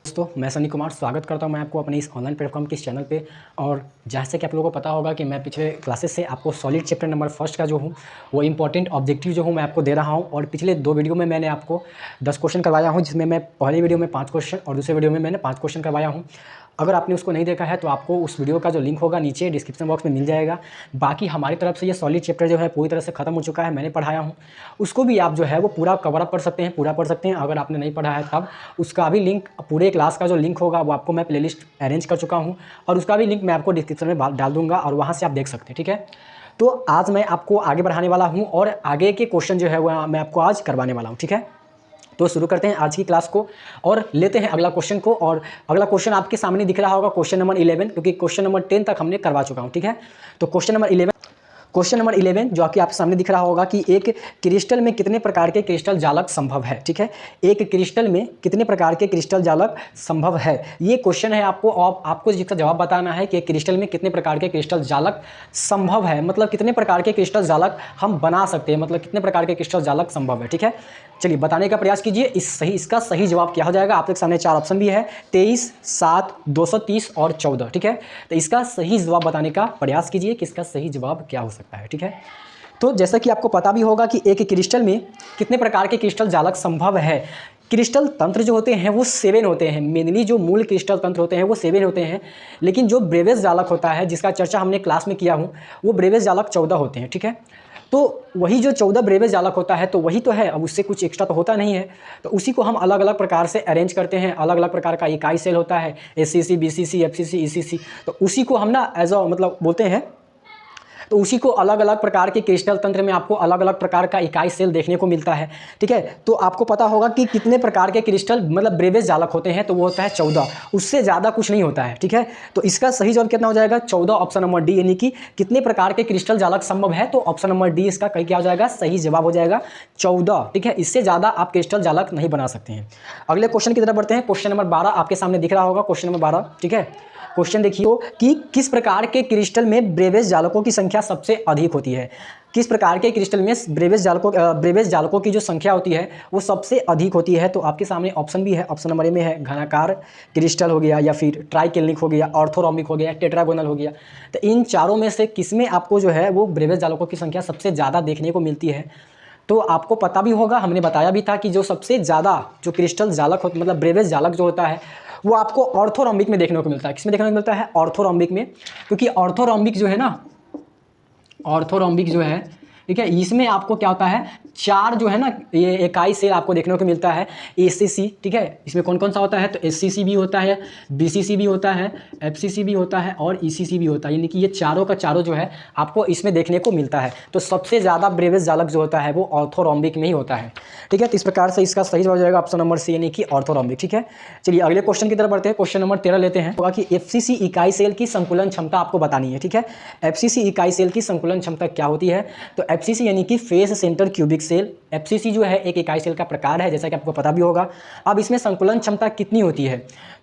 दोस्तों मैं सनी कुमार स्वागत करता हूं मैं आपको अपने इस ऑनलाइन प्लेटफॉर्म के इस चैनल पे। और जैसे कि आप लोगों को पता होगा कि मैं पिछले क्लासेस से आपको सॉलिड चैप्टर नंबर फर्स्ट का जो हूं वो इंपॉर्टेंट ऑब्जेक्टिव जो हूं मैं आपको दे रहा हूं। और पिछले 2 वीडियो में मैंने आपको 10 क्वेश्चन करवाया हूं, जिसमें मैं पहले वीडियो में 5 क्वेश्चन और दूसरे वीडियो में मैंने 5 क्वेश्चन करवाया हूँ। अगर आपने उसको नहीं देखा है तो आपको उस वीडियो का जो लिंक होगा नीचे डिस्क्रिप्शन बॉक्स में मिल जाएगा। बाकी हमारी तरफ से ये सॉलिड चैप्टर जो है पूरी तरह से ख़त्म हो चुका है, मैंने पढ़ाया हूँ। उसको भी आप जो है वो पूरा कवर अप कर सकते हैं, पूरा पढ़ सकते हैं। अगर आपने नहीं पढ़ा है तब उसका भी लिंक, पूरे क्लास का जो लिंक होगा वो आपको मैं प्लेलिस्ट अरेंज कर चुका हूँ और उसका भी लिंक मैं आपको डिस्क्रिप्शन में डाल दूँगा और वहाँ से आप देख सकते हैं। ठीक है, तो आज मैं आपको आगे बढ़ाने वाला हूँ और आगे के क्वेश्चन जो है वो मैं आपको आज करवाने वाला हूँ। ठीक है, तो शुरू करते हैं आज की क्लास को और लेते हैं अगला क्वेश्चन को। और अगला क्वेश्चन आपके सामने दिख रहा होगा क्वेश्चन नंबर 11, क्योंकि क्वेश्चन नंबर 10 तक हमने करवा चुका हूं। ठीक है, तो क्वेश्चन नंबर 11 जो आपके सामने दिख रहा होगा कि एक क्रिस्टल में कितने प्रकार के क्रिस्टल जालक संभव है। ठीक है, एक क्रिस्टल में कितने प्रकार के क्रिस्टल जालक संभव है, ये क्वेश्चन है। आपको जिसका जवाब बताना है कि क्रिस्टल में कितने प्रकार के क्रिस्टल जालक संभव है, मतलब कितने प्रकार के क्रिस्टल जालक हम बना सकते हैं, मतलब कितने प्रकार के क्रिस्टल जालक संभव है। ठीक है, चलिए बताने का प्रयास कीजिए। इसका सही जवाब क्या हो जाएगा। आप लोग सामने 4 ऑप्शन भी है, 23, 7, 230 और 14। ठीक है, तो इसका सही जवाब बताने का प्रयास कीजिए कि इसका सही जवाब क्या हो सकता है। ठीक है, तो जैसा कि आपको पता भी होगा कि एक क्रिस्टल में कितने प्रकार के क्रिस्टल जालक संभव है। क्रिस्टल तंत्र जो होते हैं वो 7 होते हैं, मेनली जो मूल क्रिस्टल तंत्र होते हैं वो 7 होते हैं। लेकिन जो ब्रेवेज जालक होता है, जिसका चर्चा हमने क्लास में किया हूँ, वो ब्रेवेज जालक 14 होते हैं। ठीक है, तो वही जो 14 ब्रेवेज जालक होता है तो वही तो है, अब उससे कुछ एक्स्ट्रा तो होता नहीं है। तो उसी को हम अलग अलग प्रकार से अरेंज करते हैं, अलग अलग प्रकार का इकाई सेल होता है, एससीसी, बीसीसी, एफसीसी, ईसीसी। तो उसी को हम ना एज अ मतलब बोलते हैं, तो उसी को अलग अलग प्रकार के क्रिस्टल तंत्र में आपको अलग अलग प्रकार का इकाई सेल देखने को मिलता है। ठीक है, तो आपको पता होगा कि कितने प्रकार के क्रिस्टल मतलब ब्रेवेज जालक होते हैं, तो वो होता है 14, उससे ज़्यादा कुछ नहीं होता है। ठीक है, तो इसका सही जवाब कितना हो जाएगा, 14, ऑप्शन नंबर डी, यानी कि कितने प्रकार के क्रिस्टल जालक संभव है, तो ऑप्शन नंबर डी इसका कहीं क्या हो जाएगा, सही जवाब हो जाएगा 14। ठीक है, इससे ज़्यादा आप क्रिस्टल जालक नहीं बना सकते हैं। अगले क्वेश्चन की तरफ बढ़ते हैं। क्वेश्चन नंबर 12 आपके सामने दिख रहा होगा, क्वेश्चन नंबर 12। ठीक है, क्वेश्चन देखिए कि किस प्रकार के क्रिस्टल में ब्रेवेज जालकों की संख्या सबसे अधिक होती है। किस प्रकार के क्रिस्टल में ब्रेवेज जालकों की जो संख्या होती है वो सबसे अधिक होती है। तो आपके सामने ऑप्शन भी है, ऑप्शन नंबर ए में है घनाकार क्रिस्टल हो गया, या फिर ट्राइकेलिक हो गया, ऑर्थोरोम्बिक हो गया, टेट्रागोनल हो गया। तो इन चारों में से किसमें आपको जो है वो ब्रेवेज जालकों की संख्या सबसे ज़्यादा देखने को मिलती है। तो आपको पता भी होगा, हमने बताया भी था कि जो सबसे ज़्यादा जो क्रिस्टल जालक हो मतलब ब्रेवेज जालक जो होता है वो आपको ऑर्थोरोम्बिक में देखने को मिलता है। किसमें देखने को मिलता है, ऑर्थोरोम्बिक में, क्योंकि ऑर्थोरोम्बिक जो है ना, ऑर्थोरोम्बिक जो है, ठीक है, इसमें आपको क्या होता है, 4 जो है ना ये इकाई सेल आपको देखने को मिलता है। एसीसी, ठीक है, इसमें कौन कौन सा होता है, तो एससीसी भी होता है, बीसीसी भी होता है, एफसीसी भी होता है और ईसीसी भी होता है, यानी कि ये चारों का चारों जो है आपको इसमें देखने को मिलता है। तो सबसे ज़्यादा ब्रेवेज जालक जो होता है वो ऑर्थोरोम्बिक में ही होता है। ठीक है, तो इस प्रकार से इसका सही जवाब हो जाएगा ऑप्शन नंबर सी, यानी कि ऑर्थोरोम्बिक। ठीक है, चलिए अगले क्वेश्चन की तरफ बढ़ते हैं। क्वेश्चन नंबर 13 लेते हैं। होगा कि एफसीसी इकाई सेल की संकुलन क्षमता आपको बतानी है। ठीक है, एफसीसी इकाई सेल की संकुलन क्षमता क्या होती है, तो एफसीसी यानी कि face centre cubic cell. FCC जो है एक इकाई सेल का प्रकार है, जैसा कि आपको पता भी होगा। अब इसमें संकुलन क्षमता कितनी होती है,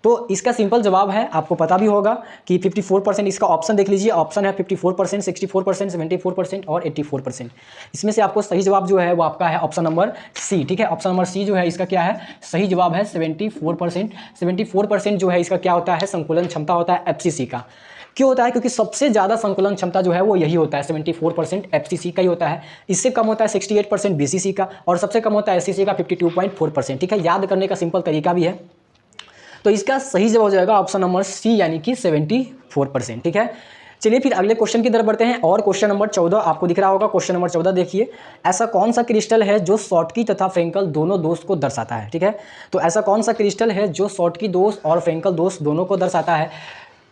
तो इसका सिंपल जवाब है, आपको पता भी होगा कि 54%। इसका ऑप्शन देख लीजिए, ऑप्शन है 54%, 64%, 74% और 84%। इसमें से आपको सही जवाब जो है वो आपका है ऑप्शन नंबर सी। ठीक है, ऑप्शन नंबर सी जो है इसका क्या है, सही जवाब है 74%। 74% जो है इसका क्या होता है, संकुलन क्षमता होता है एफसीसी का। क्यों होता है, क्योंकि सबसे ज़्यादा संकुलन क्षमता जो है वो यही होता है, 74% एफसीसी का ही होता है। इससे कम होता है 68% बीसीसी का, और सबसे कम होता है एससीसी का 52.4%। ठीक है, याद करने का सिंपल तरीका भी है। तो इसका सही जवाब हो जाएगा ऑप्शन नंबर सी, यानी कि 74%। ठीक है, चलिए फिर अगले क्वेश्चन की तरफ बढ़ते हैं। और क्वेश्चन नंबर 14 आपको दिख रहा होगा, क्वेश्चन नंबर 14 देखिए, ऐसा कौन सा क्रिस्टल है जो शॉर्टकी तथा फ्रैंकल दोनों दोष को दर्शाता है। ठीक है, तो ऐसा कौन सा क्रिस्टल है जो शॉर्टकी दोष और फ्रैंकल दोष दोनों को दर्शाता है।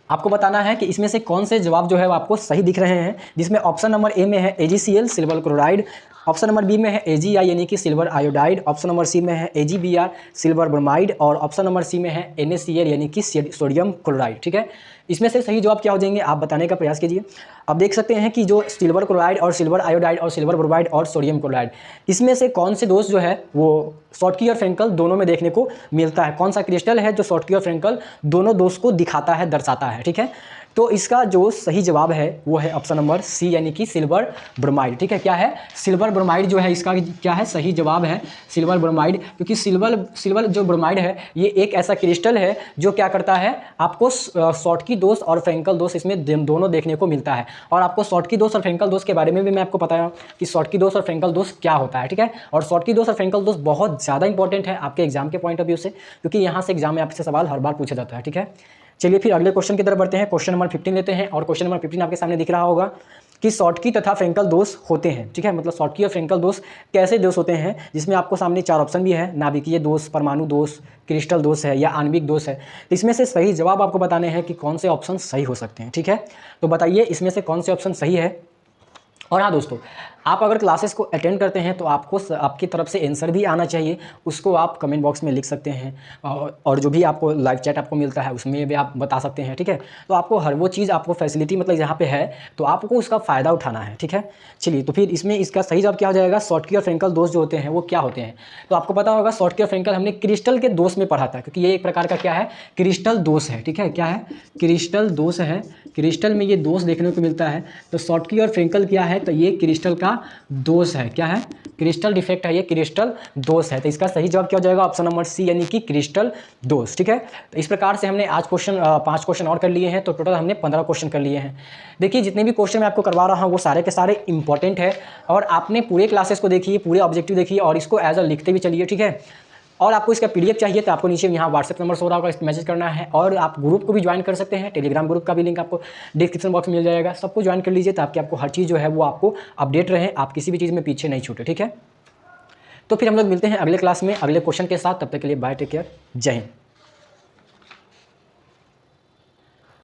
आपको बताना है कि इसमें से कौन से जवाब जो है वो आपको सही दिख रहे हैं, जिसमें ऑप्शन नंबर ए में है AgCl silver chloride, option number B में है AgI यानी कि silver iodide, option number C में है AgBr सिल्वर ब्रोमाइड और ऑप्शन नंबर सी में है NaCl यानी कि सोडियम क्लोराइड। ठीक है, इसमें से सही जवाब क्या हो जाएंगे आप बताने का प्रयास कीजिए। अब देख सकते हैं कि जो सिल्वर क्लोराइड और सिल्वर आयोडाइड और सिल्वर ब्रोमाइड और सोडियम क्लोराइड, इसमें से कौन से दोष जो है वो शॉर्टकी और फ्रैंकल दोनों में देखने को मिलता है। कौन सा क्रिस्टल है जो शॉर्टकी और फ्रैंकल दोनों दोष को दिखाता है, दर्शाता है। ठीक है, तो इसका जो सही जवाब है वो है ऑप्शन नंबर सी, यानी कि सिल्वर ब्रोमाइड। ठीक है, क्या है? सिल्वर ब्रोमाइड जो है इसका क्या है? सही जवाब है सिल्वर ब्रोमाइड, क्योंकि सिल्वर जो ब्रोमाइड है ये एक ऐसा क्रिस्टल है जो क्या करता है, आपको शॉटकी दोष और फ्रैंकल दोष इसमें दोनों देखने को मिलता है। और आपको शॉटकी दोष और फ्रैंकल दोष के बारे में भी मैं आपको बताया कि शॉटकी दोष और फ्रैंकल दोष क्या होता है। ठीक है, और शॉटकी दोष और फ्रैंकल दोष बहुत ज़्यादा इंपॉर्टेंट है आपके एग्जाम के पॉइंट ऑफ व्यू से, क्योंकि यहाँ से एग्जाम में आपसे सवाल हर बार पूछा जाता है। ठीक है, चलिए फिर अगले क्वेश्चन की तरफ बढ़ते हैं। क्वेश्चन नंबर 15 लेते हैं, और क्वेश्चन नंबर 15 आपके सामने दिख रहा होगा कि शॉटकी तथा फ्रैंकल दोष होते हैं। ठीक है, मतलब शॉटकी और फ्रैंकल दोष कैसे दोष होते हैं, जिसमें आपको सामने 4 ऑप्शन भी है, नाभिकीय दोष, परमाणु दोष, क्रिस्टल दोष है या आणविक दोष है। तो इसमें से सही जवाब आपको बताने हैं कि कौन से ऑप्शन सही हो सकते हैं। ठीक है, तो बताइए इसमें से कौन से ऑप्शन सही है। और हाँ दोस्तों, आप अगर क्लासेस को अटेंड करते हैं तो आपको आपकी तरफ से आंसर भी आना चाहिए, उसको आप कमेंट बॉक्स में लिख सकते हैं, और जो भी आपको लाइव चैट आपको मिलता है उसमें भी आप बता सकते हैं। ठीक है, तो आपको हर वो चीज़ आपको फैसिलिटी मतलब यहाँ पे है, तो आपको उसका फ़ायदा उठाना है। ठीक है, चलिए तो फिर इसमें इसका सही जवाब क्या हो जाएगा? शॉटकी और फ्रैंकल दोष जो होते हैं वो क्या होते हैं, तो आपको पता होगा शॉटकी और फ्रैंकल हमने क्रिस्टल के दोष में पढ़ा था, क्योंकि ये एक प्रकार का क्या है, क्रिस्टल दोष है। ठीक है, क्या है? क्रिस्टल दोष है, क्रिस्टल में ये दोष देखने को मिलता है। तो शॉटकी और फ्रैंकल क्या है, तो ये क्रिस्टल का दोष है। क्या है? क्रिस्टल डिफेक्ट है, ये क्रिस्टल दोष है। तो इसका सही जवाब क्या हो जाएगा? ऑप्शन नंबर सी, यानी कि क्रिस्टल दोष। ठीक है, तो इस प्रकार से हमने आज 5 क्वेश्चन और कर लिए हैं, तो टोटल हमने 15 क्वेश्चन कर लिए हैं। देखिए जितने भी क्वेश्चन मैं आपको करवा रहा हूँ वो सारे के सारे इंपॉर्टेंट है, और आपने पूरे क्लासेस को देखिए, पूरे ऑब्जेक्टिव देखिए, और इसको एज अ लिखते भी चलिए। ठीक है, और आपको इसका पीडीएफ चाहिए तो आपको नीचे यहाँ व्हाट्सएप नंबर सो रहा होगा, इस मैसेज करना है, और आप ग्रुप को भी ज्वाइन कर सकते हैं। टेलीग्राम ग्रुप का भी लिंक आपको डिस्क्रिप्शन बॉक्स में मिल जाएगा, सबको ज्वाइन कर लीजिए ताकि आपको हर चीज़ जो है वो आपको अपडेट रहे, आप किसी भी चीज़ में पीछे नहीं छूटे। ठीक है, तो फिर हम लोग मिलते हैं अगले क्लास में अगले क्वेश्चन के साथ, तब तक के लिए बाय, टेक केयर, जय हिंद।